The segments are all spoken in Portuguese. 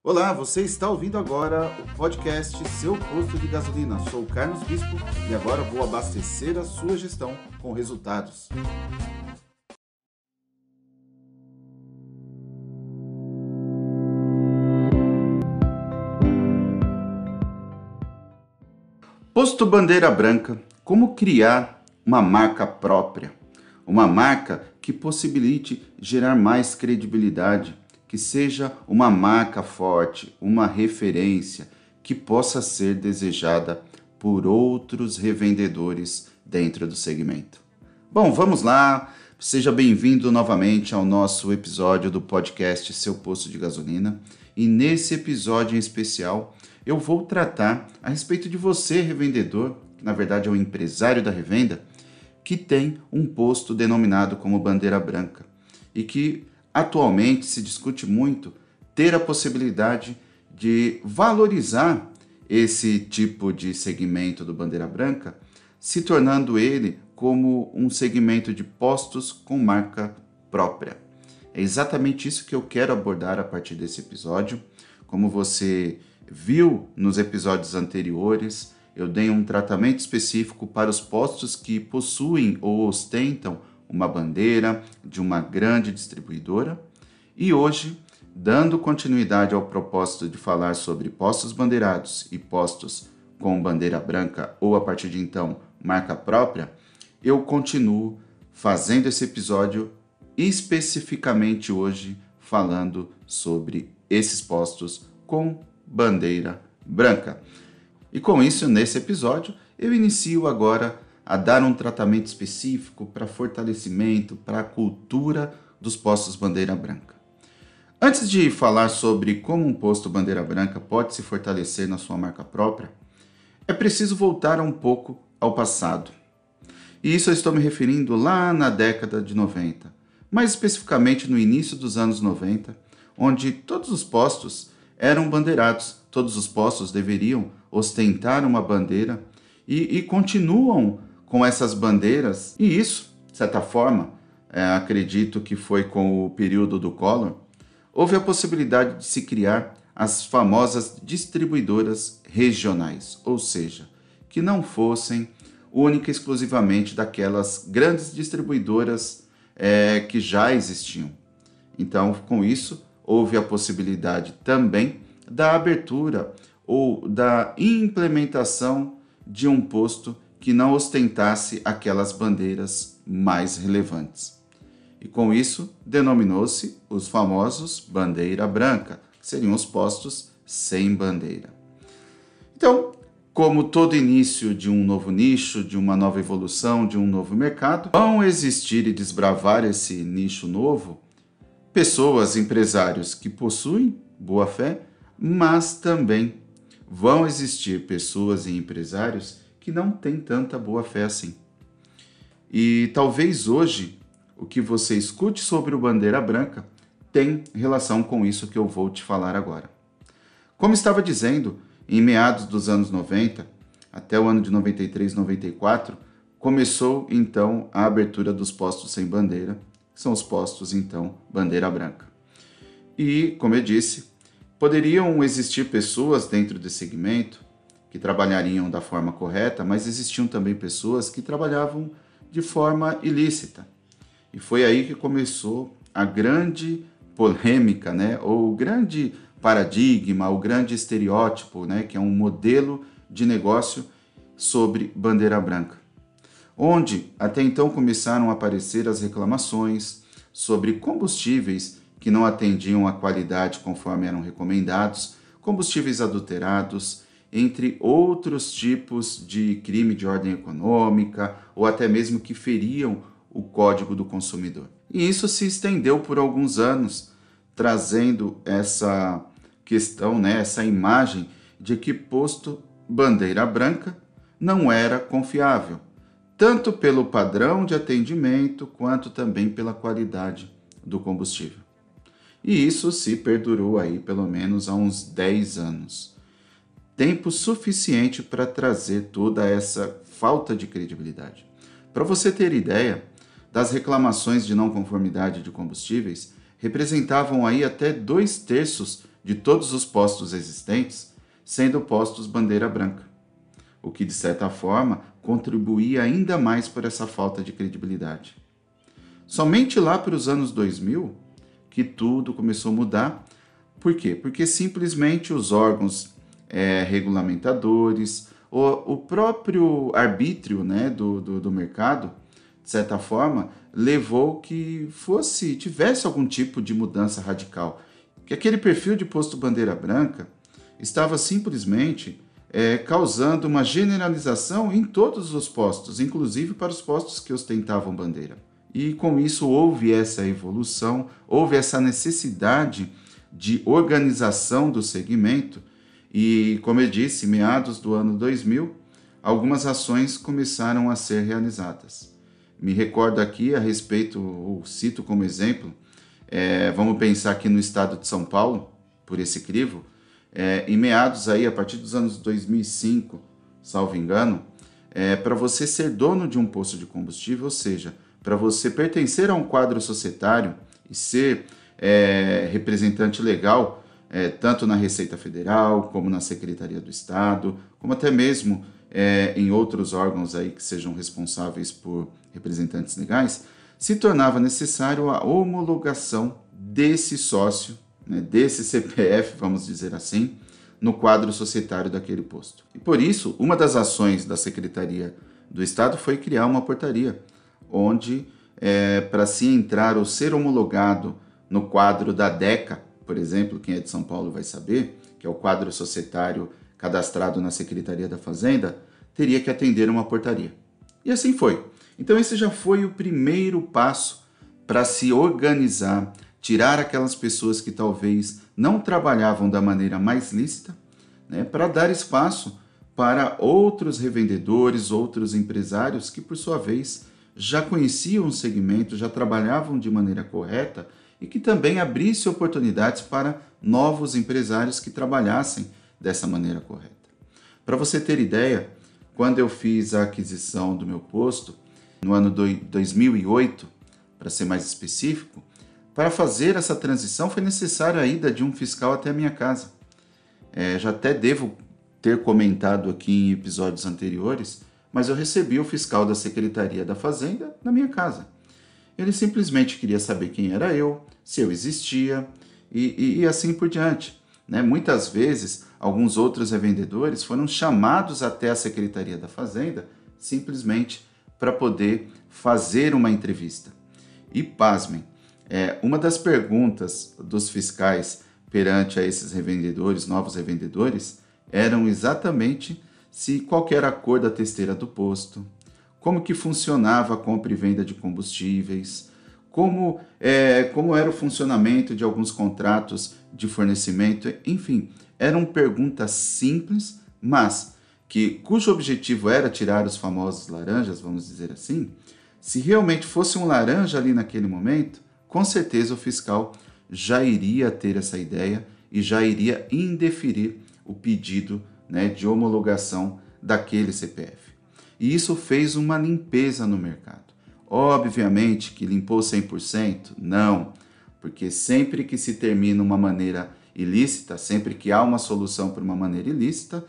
Olá, você está ouvindo agora o podcast Seu Posto de Gasolina. Sou o Carlos Bispo e agora vou abastecer a sua gestão com resultados. Posto Bandeira Branca, como criar uma marca própria? Uma marca que possibilite gerar mais credibilidade, que seja uma marca forte, uma referência, que possa ser desejada por outros revendedores dentro do segmento. Bom, vamos lá. Seja bem-vindo novamente ao nosso episódio do podcast Seu Posto de Gasolina. E nesse episódio em especial, eu vou tratar a respeito de você, revendedor, que na verdade é um empresário da revenda, que tem um posto denominado como bandeira branca e que atualmente se discute muito ter a possibilidade de valorizar esse tipo de segmento do bandeira branca, se tornando ele como um segmento de postos com marca própria. É exatamente isso que eu quero abordar a partir desse episódio. Como você viu nos episódios anteriores, eu dei um tratamento específico para os postos que possuem ou ostentam uma bandeira de uma grande distribuidora. E hoje, dando continuidade ao propósito de falar sobre postos bandeirados e postos com bandeira branca ou a partir de então marca própria, eu continuo fazendo esse episódio especificamente hoje falando sobre esses postos com bandeira branca. E com isso, nesse episódio, eu inicio agora a dar um tratamento específico para fortalecimento, para a cultura dos postos bandeira branca. Antes de falar sobre como um posto bandeira branca pode se fortalecer na sua marca própria, é preciso voltar um pouco ao passado. E isso eu estou me referindo lá na década de 90, mais especificamente no início dos anos 90, onde todos os postos eram bandeirados, todos os postos deveriam ostentar uma bandeira e continuam com essas bandeiras. E isso, de certa forma, acredito que foi com o período do Collor, houve a possibilidade de se criar as famosas distribuidoras regionais, ou seja, que não fossem única e exclusivamente daquelas grandes distribuidoras que já existiam. Então, com isso, houve a possibilidade também da abertura ou da implementação de um posto que não ostentasse aquelas bandeiras mais relevantes. E com isso, denominou-se os famosos bandeira branca, que seriam os postos sem bandeira. Então, como todo início de um novo nicho, de uma nova evolução, de um novo mercado, vão existir e desbravar esse nicho novo pessoas, empresários que possuem boa fé, mas também vão existir pessoas e empresários que não têm tanta boa fé assim. E talvez hoje o que você escute sobre o bandeira branca tem relação com isso que eu vou te falar agora. Como estava dizendo, em meados dos anos 90, até o ano de 93, 94, começou então a abertura dos postos sem bandeira, que são os postos então bandeira branca. E, como eu disse, poderiam existir pessoas dentro desse segmento que trabalhariam da forma correta, mas existiam também pessoas que trabalhavam de forma ilícita. E foi aí que começou a grande polêmica, ou o grande paradigma, o grande estereótipo, que é um modelo de negócio sobre bandeira branca. Onde até então começaram a aparecer as reclamações sobre combustíveis que não atendiam à qualidade conforme eram recomendados, combustíveis adulterados, entre outros tipos de crime de ordem econômica ou até mesmo que feriam o Código do Consumidor. E isso se estendeu por alguns anos, trazendo essa questão, essa imagem de que posto bandeira branca não era confiável, tanto pelo padrão de atendimento quanto também pela qualidade do combustível. E isso se perdurou aí pelo menos há uns 10 anos. Tempo suficiente para trazer toda essa falta de credibilidade. Para você ter ideia, das reclamações de não conformidade de combustíveis representavam aí até 2/3 de todos os postos existentes, sendo postos bandeira branca, o que de certa forma contribuía ainda mais por essa falta de credibilidade. Somente lá para os anos 2000 que tudo começou a mudar. Por quê? Porque simplesmente os órgãos regulamentadores, o próprio arbítrio, né, do mercado, de certa forma, levou que tivesse algum tipo de mudança radical. Que aquele perfil de posto bandeira branca estava simplesmente causando uma generalização em todos os postos, inclusive para os postos que ostentavam bandeira. E com isso houve essa evolução, houve essa necessidade de organização do segmento e, como eu disse, meados do ano 2000, algumas ações começaram a ser realizadas. Me recordo aqui a respeito, ou cito como exemplo, vamos pensar aqui no estado de São Paulo, por esse crivo, em meados aí, a partir dos anos 2005, salvo engano, para você ser dono de um posto de combustível, ou seja, para você pertencer a um quadro societário e ser representante legal, tanto na Receita Federal, como na Secretaria do Estado, como até mesmo em outros órgãos aí que sejam responsáveis por representantes legais, se tornava necessário a homologação desse sócio, né, desse CPF, vamos dizer assim, no quadro societário daquele posto. E por isso, uma das ações da Secretaria do Estado foi criar uma portaria, onde para se entrar ou ser homologado no quadro da DECA, por exemplo, quem é de São Paulo vai saber, que é o quadro societário cadastrado na Secretaria da Fazenda, teria que atender uma portaria. E assim foi. Então esse já foi o primeiro passo para se organizar, tirar aquelas pessoas que talvez não trabalhavam da maneira mais lícita, né, para dar espaço para outros revendedores, outros empresários que, por sua vez, já conheciam o segmento, já trabalhavam de maneira correta e que também abrisse oportunidades para novos empresários que trabalhassem dessa maneira correta. Para você ter ideia, quando eu fiz a aquisição do meu posto, no ano 2008, para ser mais específico, para fazer essa transição foi necessária a ida de um fiscal até a minha casa. Já até devo ter comentado aqui em episódios anteriores, mas eu recebi o fiscal da Secretaria da Fazenda na minha casa. Ele simplesmente queria saber quem era eu, se eu existia e assim por diante, né? Muitas vezes, alguns outros revendedores foram chamados até a Secretaria da Fazenda simplesmente para poder fazer uma entrevista. E pasmem, uma das perguntas dos fiscais perante a esses revendedores, novos revendedores, eram exatamente qual era a cor da testeira do posto, como que funcionava a compra e venda de combustíveis, como era o funcionamento de alguns contratos de fornecimento, enfim, eram perguntas simples, mas cujo objetivo era tirar os famosos laranjas, vamos dizer assim. Se realmente fosse um laranja ali naquele momento, com certeza o fiscal já iria ter essa ideia e já iria indeferir o pedido, né, de homologação daquele CPF. E isso fez uma limpeza no mercado. Obviamente que limpou 100%? Não, porque sempre que se termina uma maneira ilícita, sempre que há uma solução para uma maneira ilícita,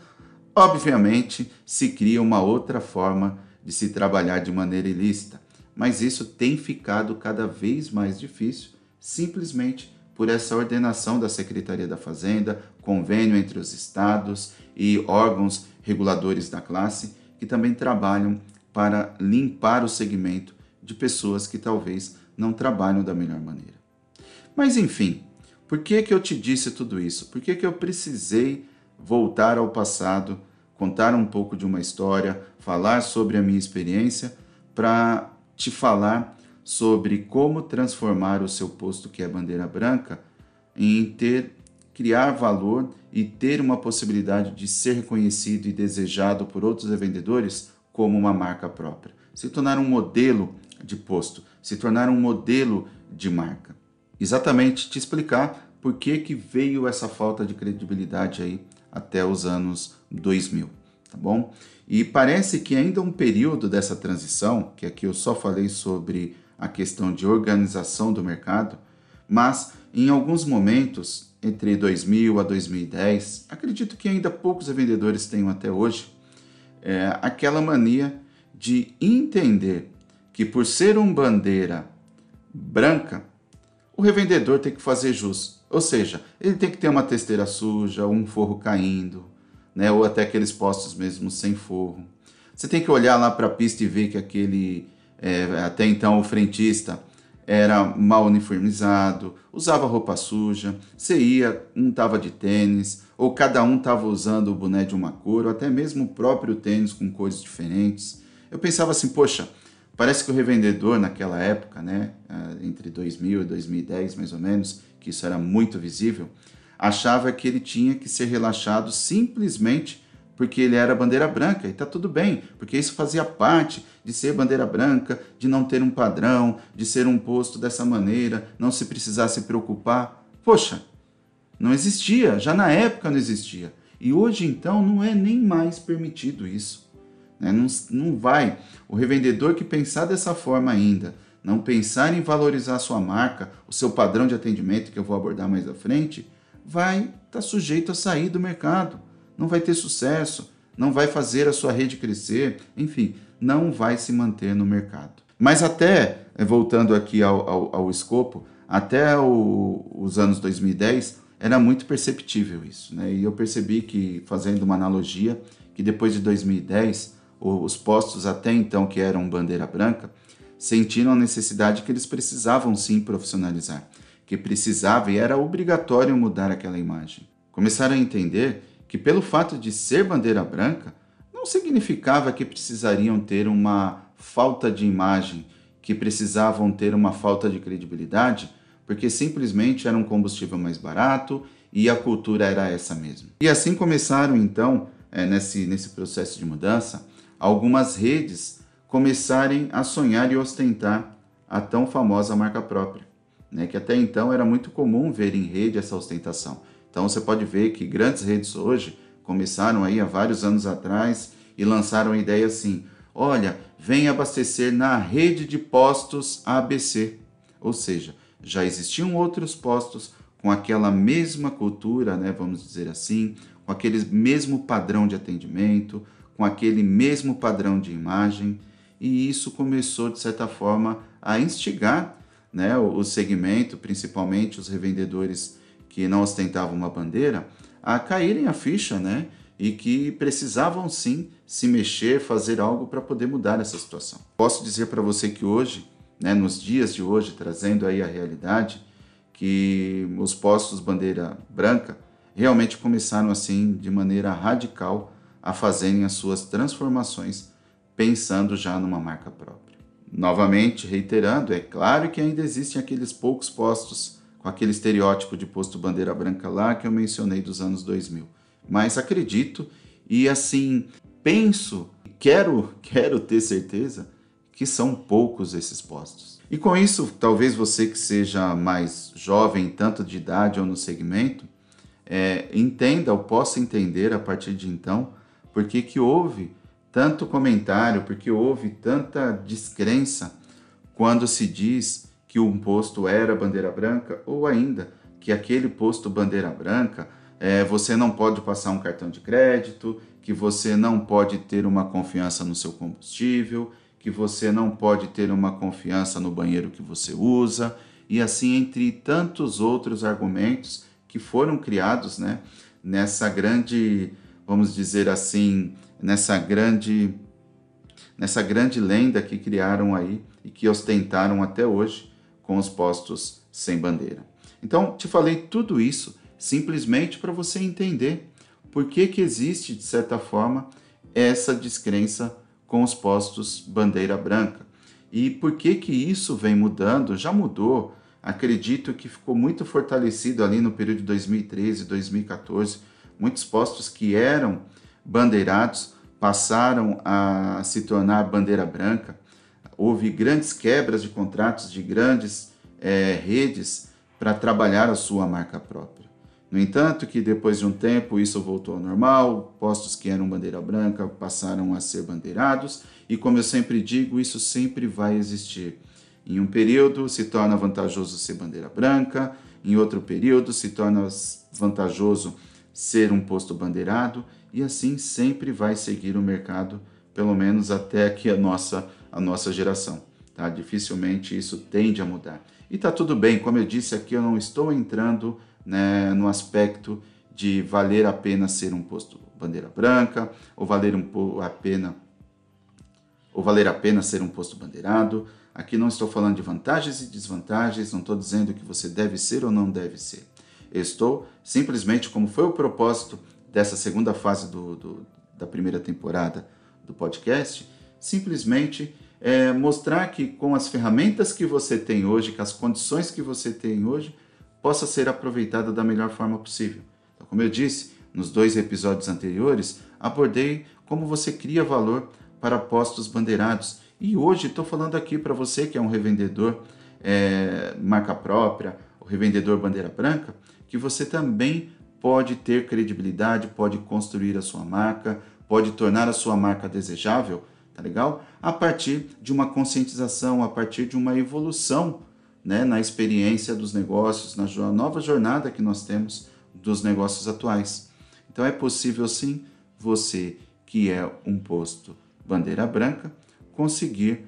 obviamente se cria uma outra forma de se trabalhar de maneira ilícita. Mas isso tem ficado cada vez mais difícil, simplesmente por essa ordenação da Secretaria da Fazenda, convênio entre os estados e órgãos reguladores da classe, que também trabalham para limpar o segmento de pessoas que talvez não trabalham da melhor maneira. Mas enfim, por que eu te disse tudo isso? Por que eu precisei voltar ao passado, contar um pouco de uma história, falar sobre a minha experiência, para te falar sobre como transformar o seu posto que é bandeira branca em criar valor e ter uma possibilidade de ser reconhecido e desejado por outros revendedores como uma marca própria. Se tornar um modelo de posto, se tornar um modelo de marca. Exatamente te explicar por que veio essa falta de credibilidade aí até os anos 2000, tá bom? E parece que ainda um período dessa transição, que aqui eu só falei sobre a questão de organização do mercado, Mas em alguns momentos, entre 2000 a 2010, acredito que ainda poucos revendedores tenham até hoje, aquela mania de entender que por ser um bandeira branca, o revendedor tem que fazer jus. Ou seja, ele tem que ter uma testeira suja, um forro caindo, né? Ou até aqueles postos mesmo sem forro. Você tem que olhar lá para a pista e ver que até então o frentista era mal uniformizado, usava roupa suja, você ia, um estava de tênis, ou cada um estava usando o boné de uma cor, ou até mesmo o próprio tênis com cores diferentes. Eu pensava assim, poxa, parece que o revendedor naquela época, né, entre 2000 e 2010 mais ou menos, que isso era muito visível, achava que ele tinha que ser relaxado simplesmente porque ele era bandeira branca, e está tudo bem, porque isso fazia parte de ser bandeira branca, de não ter um padrão, de ser um posto dessa maneira, não se precisar se preocupar. Poxa, não existia, já na época não existia. E hoje então não é nem mais permitido isso. Né? Não vai. O revendedor que pensar dessa forma ainda, não pensar em valorizar a sua marca, o seu padrão de atendimento, que eu vou abordar mais à frente, vai estar sujeito a sair do mercado. Não vai ter sucesso, não vai fazer a sua rede crescer, enfim, não vai se manter no mercado. Mas até, voltando aqui ao escopo, até os anos 2010, era muito perceptível isso, né? E eu percebi que, fazendo uma analogia, que depois de 2010, os postos até então que eram bandeira branca, sentiram a necessidade que eles precisavam sim profissionalizar, que precisava e era obrigatório mudar aquela imagem. Começaram a entender que pelo fato de ser bandeira branca, não significava que precisariam ter uma falta de imagem, que precisavam ter uma falta de credibilidade, porque simplesmente era um combustível mais barato e a cultura era essa mesmo. E assim começaram então, nesse processo de mudança, algumas redes começarem a sonhar e ostentar a tão famosa marca própria, né? Que até então era muito comum ver em rede essa ostentação. Então você pode ver que grandes redes hoje começaram aí há vários anos atrás e lançaram a ideia assim, olha, vem abastecer na rede de postos ABC. Ou seja, já existiam outros postos com aquela mesma cultura, né, vamos dizer assim, com aquele mesmo padrão de atendimento, com aquele mesmo padrão de imagem, e isso começou, de certa forma, a instigar, né, o segmento, principalmente os revendedores que não ostentavam uma bandeira, a caírem a ficha, né? E que precisavam sim se mexer, fazer algo para poder mudar essa situação. Posso dizer para você que hoje, né, nos dias de hoje, trazendo aí a realidade, que os postos bandeira branca realmente começaram assim, de maneira radical, a fazerem as suas transformações, pensando já numa marca própria. Novamente, reiterando, é claro que ainda existem aqueles poucos postos com aquele estereótipo de posto bandeira branca lá que eu mencionei dos anos 2000. Mas acredito e assim penso, quero ter certeza que são poucos esses postos. E com isso, talvez você que seja mais jovem, tanto de idade ou no segmento, entenda ou possa entender a partir de então porque que houve tanto comentário, porque houve tanta descrença quando se diz que um posto era bandeira branca, ou ainda que aquele posto bandeira branca, você não pode passar um cartão de crédito, que você não pode ter uma confiança no seu combustível, que você não pode ter uma confiança no banheiro que você usa, e assim entre tantos outros argumentos que foram criados, né, nessa grande, vamos dizer assim, nessa grande lenda que criaram aí e que ostentaram até hoje com os postos sem bandeira. Então, te falei tudo isso simplesmente para você entender por que existe, de certa forma, essa descrença com os postos bandeira branca. E por que isso vem mudando, já mudou, acredito que ficou muito fortalecido ali no período de 2013, 2014, muitos postos que eram bandeirados passaram a se tornar bandeira branca. Houve grandes quebras de contratos de grandes redes para trabalhar a sua marca própria. No entanto, que depois de um tempo isso voltou ao normal, postos que eram bandeira branca passaram a ser bandeirados, e como eu sempre digo, isso sempre vai existir. Em um período se torna vantajoso ser bandeira branca, em outro período se torna vantajoso ser um posto bandeirado, e assim sempre vai seguir o mercado, pelo menos até aqui a nossa geração. Tá? Dificilmente isso tende a mudar. E tá tudo bem, como eu disse aqui, eu não estou entrando, né, no aspecto de valer a pena ser um posto bandeira branca, ou valer a pena ser um posto bandeirado. Aqui não estou falando de vantagens e desvantagens, não estou dizendo que você deve ser ou não deve ser. Eu estou simplesmente, como foi o propósito dessa segunda fase da primeira temporada do podcast, simplesmente mostrar que com as ferramentas que você tem hoje, com as condições que você tem hoje, possa ser aproveitada da melhor forma possível. Então, como eu disse, nos 2 episódios anteriores, abordei como você cria valor para postos bandeirados. E hoje estou falando aqui para você que é um revendedor marca própria, o revendedor bandeira branca, que você também pode ter credibilidade, pode construir a sua marca, pode tornar a sua marca desejável, tá legal? A partir de uma conscientização, a partir de uma evolução, né, na experiência dos negócios, na nova jornada que nós temos dos negócios atuais. Então é possível sim você, que é um posto bandeira branca, conseguir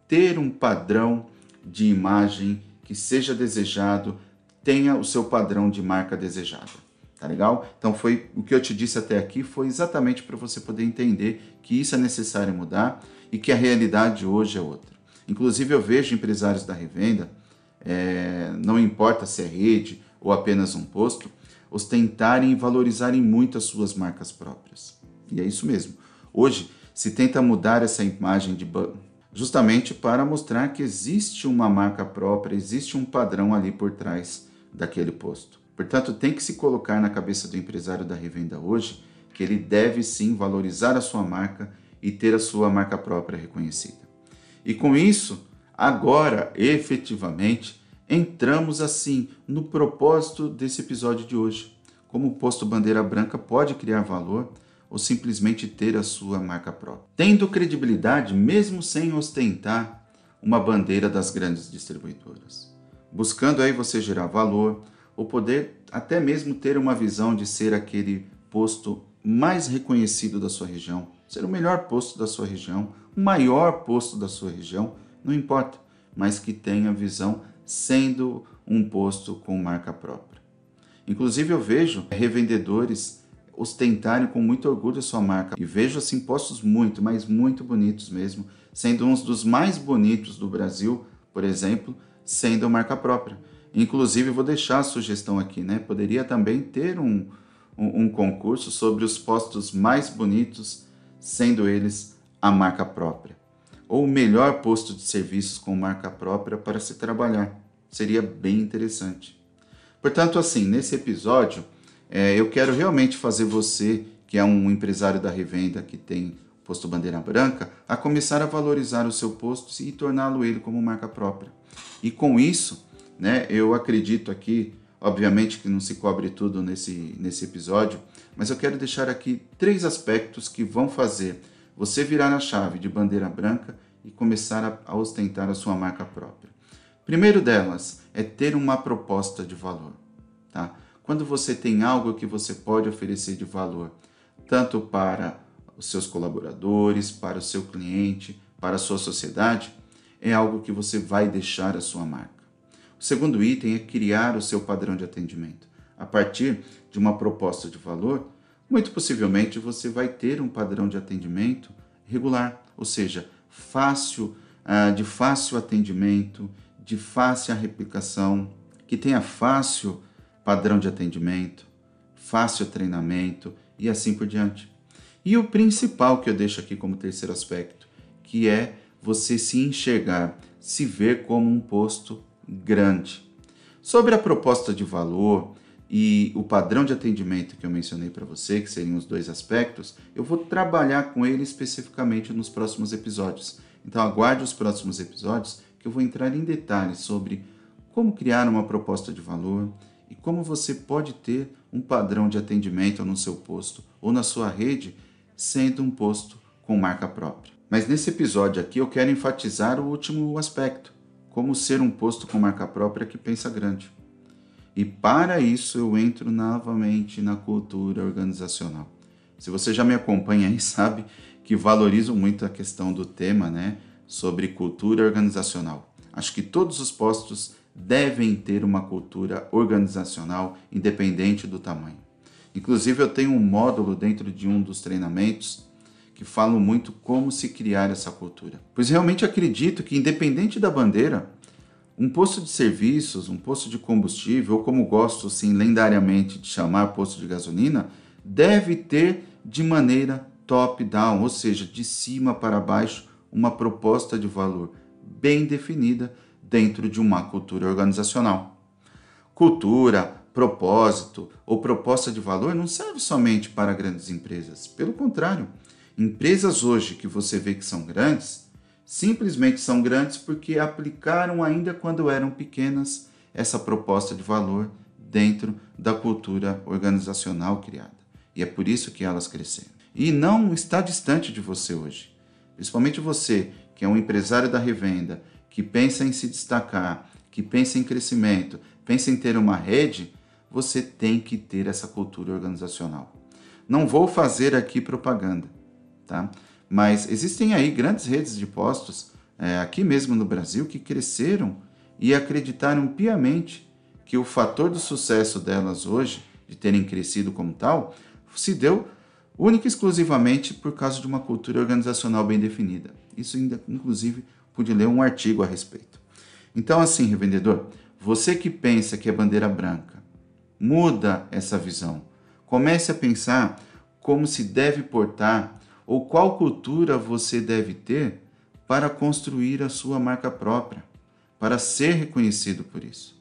ter um padrão de imagem que seja desejado, tenha o seu padrão de marca desejada. Tá legal? Então foi o que eu te disse até aqui, foi exatamente para você poder entender que isso é necessário mudar e que a realidade hoje é outra. Inclusive eu vejo empresários da revenda, não importa se é rede ou apenas um posto, ostentarem e valorizarem muito as suas marcas próprias. E é isso mesmo. Hoje se tenta mudar essa imagem justamente para mostrar que existe uma marca própria, existe um padrão ali por trás daquele posto. Portanto, tem que se colocar na cabeça do empresário da revenda hoje que ele deve sim valorizar a sua marca e ter a sua marca própria reconhecida. E com isso, agora, efetivamente, entramos assim no propósito desse episódio de hoje. Como o posto bandeira branca pode criar valor ou simplesmente ter a sua marca própria, tendo credibilidade mesmo sem ostentar uma bandeira das grandes distribuidoras. Buscando aí você gerar valor, ou poder até mesmo ter uma visão de ser aquele posto mais reconhecido da sua região, ser o melhor posto da sua região, o maior posto da sua região, não importa, mas que tenha visão sendo um posto com marca própria. Inclusive eu vejo revendedores ostentarem com muito orgulho a sua marca e vejo assim postos muito, mas muito bonitos mesmo, sendo uns dos mais bonitos do Brasil, por exemplo, sendo marca própria. Inclusive, vou deixar a sugestão aqui, né? Poderia também ter um concurso sobre os postos mais bonitos, sendo eles a marca própria. Ou o melhor posto de serviços com marca própria para se trabalhar. Seria bem interessante. Portanto, assim, nesse episódio, eu quero realmente fazer você, que é um empresário da revenda que tem posto bandeira branca, a começar a valorizar o seu posto e torná-lo ele como marca própria. E com isso, né, eu acredito aqui, obviamente que não se cobre tudo nesse episódio, mas eu quero deixar aqui 3 aspectos que vão fazer você virar a chave de bandeira branca e começar a ostentar a sua marca própria. Primeiro delas é ter uma proposta de valor. Tá? Quando você tem algo que você pode oferecer de valor, tanto para os seus colaboradores, para o seu cliente, para a sua sociedade, é algo que você vai deixar a sua marca. O segundo item é criar o seu padrão de atendimento. A partir de uma proposta de valor, muito possivelmente você vai ter um padrão de atendimento regular, ou seja, de fácil atendimento, de fácil replicação, que tenha fácil padrão de atendimento, fácil treinamento e assim por diante. E o principal que eu deixo aqui como terceiro aspecto, que é você se enxergar, se ver como um posto grande. Sobre a proposta de valor e o padrão de atendimento que eu mencionei para você, que seriam os 2 aspectos, eu vou trabalhar com ele especificamente nos próximos episódios. Então aguarde os próximos episódios que eu vou entrar em detalhes sobre como criar uma proposta de valor e como você pode ter um padrão de atendimento no seu posto ou na sua rede, sendo um posto com marca própria. Mas nesse episódio aqui eu quero enfatizar o último aspecto, como ser um posto com marca própria que pensa grande. E para isso eu entro novamente na cultura organizacional. Se você já me acompanha aí, sabe que valorizo muito a questão do tema, né, sobre cultura organizacional. Acho que todos os postos devem ter uma cultura organizacional independente do tamanho. Inclusive eu tenho um módulo dentro de um dos treinamentos que falo muito como se criar essa cultura. Pois realmente acredito que independente da bandeira, um posto de serviços, um posto de combustível, ou como gosto assim lendariamente de chamar posto de gasolina, deve ter de maneira top-down, ou seja, de cima para baixo, uma proposta de valor bem definida dentro de uma cultura organizacional. Cultura, propósito ou proposta de valor não serve somente para grandes empresas. Pelo contrário, empresas hoje que você vê que são grandes, simplesmente são grandes porque aplicaram ainda quando eram pequenas essa proposta de valor dentro da cultura organizacional criada. E é por isso que elas cresceram. E não está distante de você hoje. Principalmente você, que é um empresário da revenda, que pensa em se destacar, que pensa em crescimento, pensa em ter uma rede, você tem que ter essa cultura organizacional. Não vou fazer aqui propaganda, tá? Mas existem aí grandes redes de postos, aqui mesmo no Brasil, que cresceram e acreditaram piamente que o fator do sucesso delas hoje, de terem crescido como tal, se deu única e exclusivamente por causa de uma cultura organizacional bem definida. Isso ainda, inclusive, pude ler um artigo a respeito. Então, assim, revendedor, você que pensa que é bandeira branca, muda essa visão. Comece a pensar como se deve portar ou qual cultura você deve ter para construir a sua marca própria, para ser reconhecido por isso.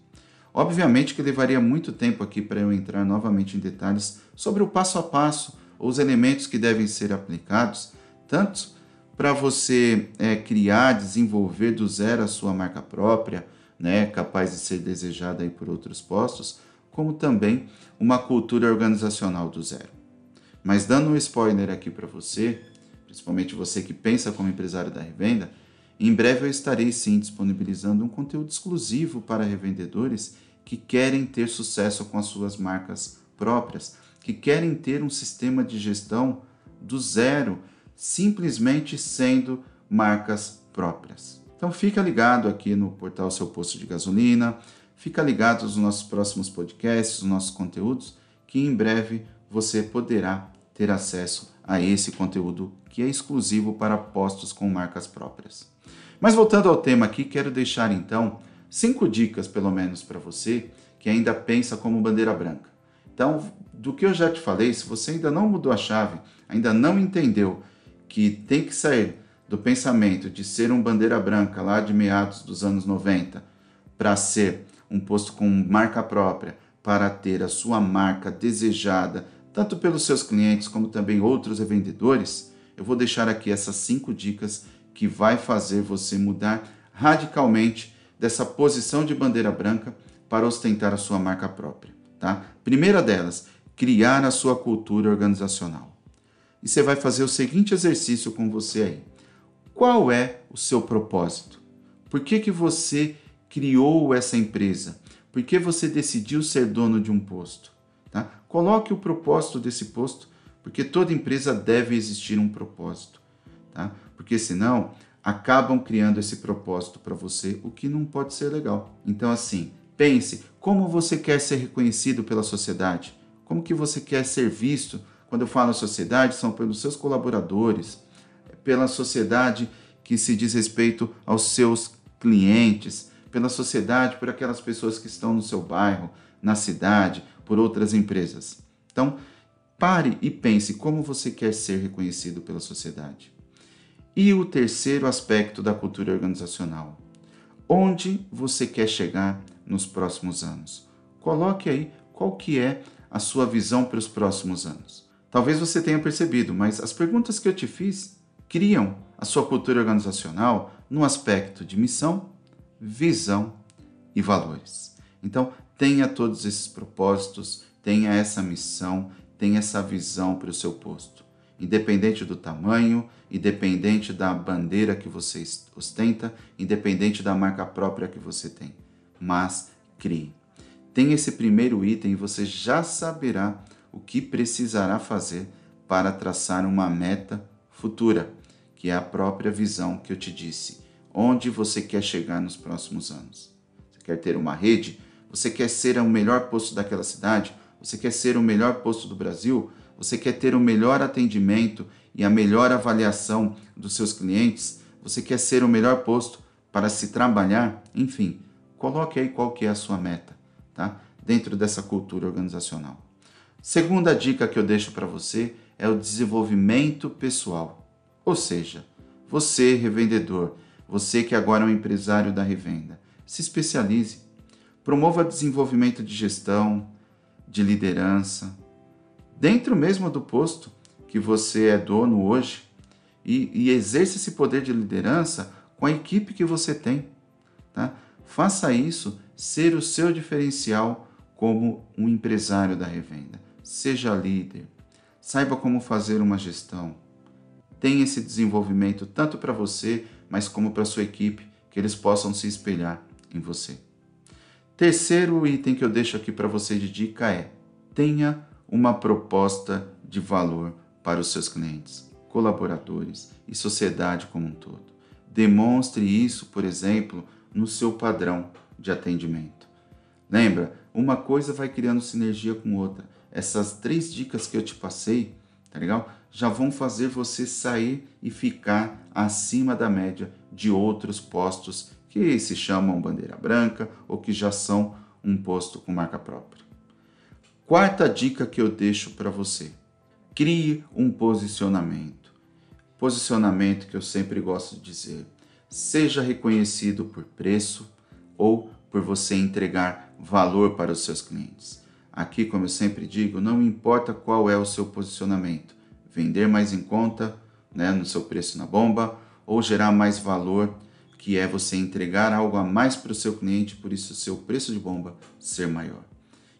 Obviamente que levaria muito tempo aqui para eu entrar novamente em detalhes sobre o passo a passo, os elementos que devem ser aplicados, tanto para você criar, desenvolver do zero a sua marca própria, né, capaz de ser desejada aí por outros postos, como também uma cultura organizacional do zero. Mas dando um spoiler aqui para você, principalmente você que pensa como empresário da revenda, em breve eu estarei sim disponibilizando um conteúdo exclusivo para revendedores que querem ter sucesso com as suas marcas próprias, que querem ter um sistema de gestão do zero, simplesmente sendo marcas próprias. Então fica ligado aqui no portal Seu Posto de Gasolina, fica ligado nos nossos próximos podcasts, nos nossos conteúdos, que em breve você poderá ter acesso a esse conteúdo que é exclusivo para postos com marcas próprias. Mas voltando ao tema aqui, quero deixar então 5 dicas pelo menos para você que ainda pensa como bandeira branca. Então, do que eu já te falei, se você ainda não mudou a chave, ainda não entendeu que tem que sair do pensamento de ser um bandeira branca lá de meados dos anos 90 para ser um posto com marca própria, para ter a sua marca desejada, tanto pelos seus clientes como também outros revendedores, eu vou deixar aqui essas 5 dicas que vai fazer você mudar radicalmente dessa posição de bandeira branca para ostentar a sua marca própria, tá? Primeira delas, criar a sua cultura organizacional. E você vai fazer o seguinte exercício com você aí. Qual é o seu propósito? Por que você criou essa empresa? Por que você decidiu ser dono de um posto? Tá? Coloque o propósito desse posto, porque toda empresa deve existir um propósito. Tá? Porque senão acabam criando esse propósito para você, o que não pode ser legal. Então assim, pense como você quer ser reconhecido pela sociedade, como que você quer ser visto. Quando eu falo sociedade, são pelos seus colaboradores, pela sociedade que se diz respeito aos seus clientes, pela sociedade, por aquelas pessoas que estão no seu bairro, na cidade, por outras empresas. Então, pare e pense como você quer ser reconhecido pela sociedade. E o terceiro aspecto da cultura organizacional. Onde você quer chegar nos próximos anos? Coloque aí qual que é a sua visão para os próximos anos. Talvez você tenha percebido, mas as perguntas que eu te fiz criam a sua cultura organizacional no aspecto de missão, visão e valores. Então, tenha todos esses propósitos, tenha essa missão, tenha essa visão para o seu posto. independente do tamanho, independente da bandeira que você ostenta, independente da marca própria que você tem. Mas crie. Tem esse primeiro item e você já saberá o que precisará fazer para traçar uma meta futura, que é a própria visão que eu te disse. Onde você quer chegar nos próximos anos? Você quer ter uma rede? Você quer ser o melhor posto daquela cidade? Você quer ser o melhor posto do Brasil? Você quer ter o melhor atendimento e a melhor avaliação dos seus clientes? Você quer ser o melhor posto para se trabalhar? Enfim, coloque aí qual que é a sua meta, tá? Dentro dessa cultura organizacional. Segunda dica que eu deixo para você é o desenvolvimento pessoal. Ou seja, você, revendedor, você que agora é um empresário da revenda, se especialize. Promova desenvolvimento de gestão, de liderança, dentro mesmo do posto que você é dono hoje, e exerça esse poder de liderança com a equipe que você tem. Tá? Faça isso ser o seu diferencial como um empresário da revenda. Seja líder, saiba como fazer uma gestão. Tenha esse desenvolvimento tanto para você, mas como para a sua equipe, que eles possam se espelhar em você. Terceiro item que eu deixo aqui para você de dica é: tenha uma proposta de valor para os seus clientes, colaboradores e sociedade como um todo. Demonstre isso, por exemplo, no seu padrão de atendimento. Lembra, uma coisa vai criando sinergia com outra. Essas 3 dicas que eu te passei, tá legal? Já vão fazer você sair e ficar acima da média de outros postos que se chamam bandeira branca ou que já são um posto com marca própria. Quarta dica que eu deixo para você: crie um posicionamento. Posicionamento que eu sempre gosto de dizer: seja reconhecido por preço ou por você entregar valor para os seus clientes. Aqui, como eu sempre digo, não importa qual é o seu posicionamento, vender mais em conta, no seu preço na bomba, ou gerar mais valor, que é você entregar algo a mais para o seu cliente, por isso o seu preço de bomba ser maior.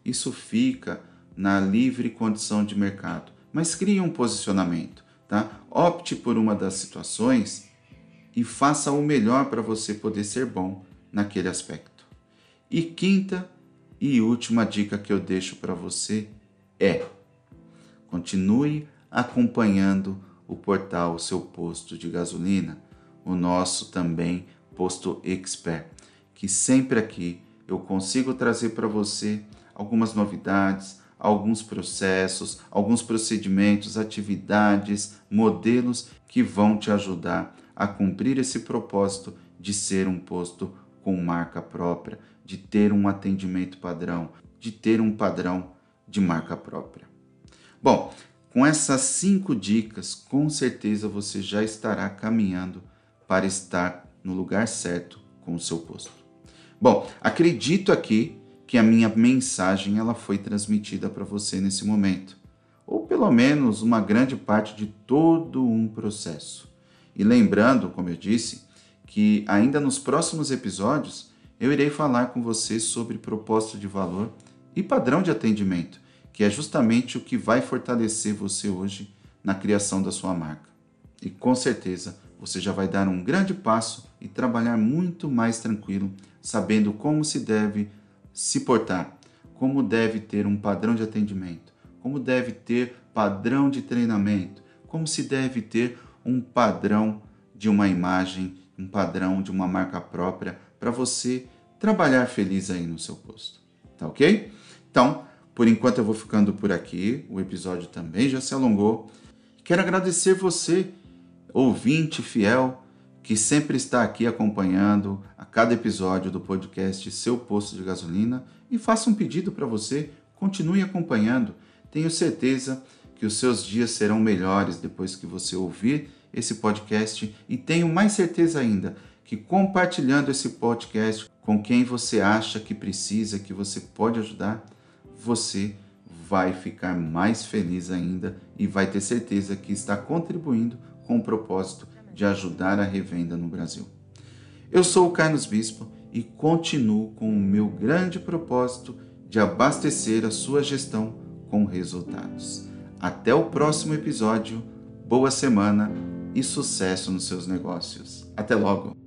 Isso fica na livre condição de mercado, mas crie um posicionamento, tá? Opte por uma das situações e faça o melhor para você poder ser bom naquele aspecto. E quinta e última dica que eu deixo para você é: continue acompanhando o portal Seu Posto de Gasolina, o nosso também Posto Expert, que sempre aqui eu consigo trazer para você algumas novidades, alguns processos, alguns procedimentos, atividades, modelos que vão te ajudar a cumprir esse propósito de ser um posto com marca própria, de ter um atendimento padrão, de ter um padrão de marca própria. Bom, com essas 5 dicas, com certeza você já estará caminhando para estar no lugar certo com o seu posto. Bom, acredito aqui que a minha mensagem ela foi transmitida para você nesse momento, ou pelo menos uma grande parte de todo um processo. E lembrando, como eu disse, que ainda nos próximos episódios eu irei falar com você sobre proposta de valor e padrão de atendimento, que é justamente o que vai fortalecer você hoje na criação da sua marca. E com certeza você já vai dar um grande passo e trabalhar muito mais tranquilo, sabendo como se deve se portar, como deve ter um padrão de atendimento, como deve ter padrão de treinamento, como se deve ter um padrão de uma imagem, um padrão de uma marca própria para você trabalhar feliz aí no seu posto. Tá ok? Então, por enquanto eu vou ficando por aqui, o episódio também já se alongou. Quero agradecer você, ouvinte fiel, que sempre está aqui acompanhando a cada episódio do podcast Seu Posto de Gasolina, e faço um pedido para você: continue acompanhando. Tenho certeza que os seus dias serão melhores depois que você ouvir esse podcast, e tenho mais certeza ainda que compartilhando esse podcast com quem você acha que precisa, que você pode ajudar, você vai ficar mais feliz ainda e vai ter certeza que está contribuindo com o propósito de ajudar a revenda no Brasil. Eu sou o Carlos Bispo e continuo com o meu grande propósito de abastecer a sua gestão com resultados. Até o próximo episódio. boa semana e sucesso nos seus negócios. Até logo!